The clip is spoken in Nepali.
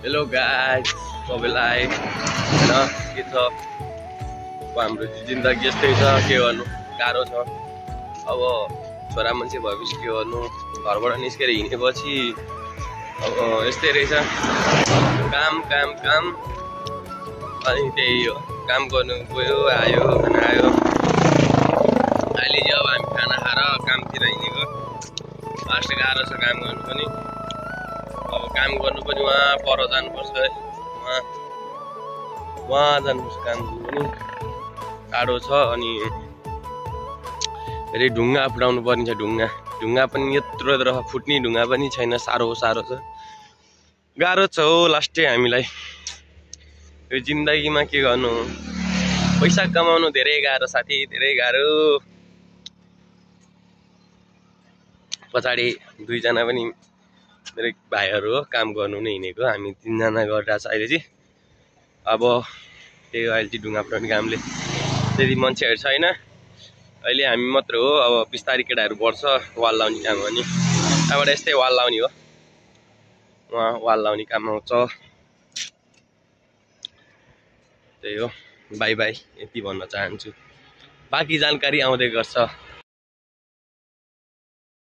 हेलो गाइस, सबैलाई हैन के छ हाम्रो जिन्दगी यस्तै छ, के गर्नु गाह्रो छ। अब छोरा मान्छे भएपछि के गर्नु, घरबाट निस्केर हिँडेपछि अब यस्तै रहेछ, काम काम काम। अनि त्यही हो, काम गर्नु गयो आयो खाना आयो। अहिले चाहिँ अब हामी खाना खाएर कामतिर हिँडेको। फास्ट गाह्रो छ काम गर्नु पनि। अब काम गर्नु पनि वहाँ पर जानुपर्छ, वहाँ जानुपर्छ काम गर्नु पनि टाढो छ। अनि फेरि ढुङ्गा फुटाउनु पर्ने छ। ढुङ्गा पनि यत्रो फुट्ने ढुङ्गा पनि छैन, साह्रो छ, गाह्रो छ हो लास्टै हामीलाई। यो जिन्दगीमा के गर्नु, पैसा कमाउनु धेरै गाह्रो साथी, धेरै गाह्रो। पछाडि दुईजना पनि मेरो भाइहरू हो, काम गर्नु नै हिँडेको। हामी तीनजना गरिरहेको छ अहिले चाहिँ। अब त्यही हो, अहिले चाहिँ ढुङ्गा फुटाउने कामले त्यति मान्छेहरू छैन, अहिले हामी मात्र हो। अब बिस्तारै केटाहरू बढ्छ वाल लाउने काम हो नि, त्यहाँबाट यस्तै वाल लाउने हो, उहाँ वाल लाउने काम आउँछ। त्यही हो, बाई बाई यति भन्न चाहन्छु। बाँकी जानकारी आउँदै गर्छ।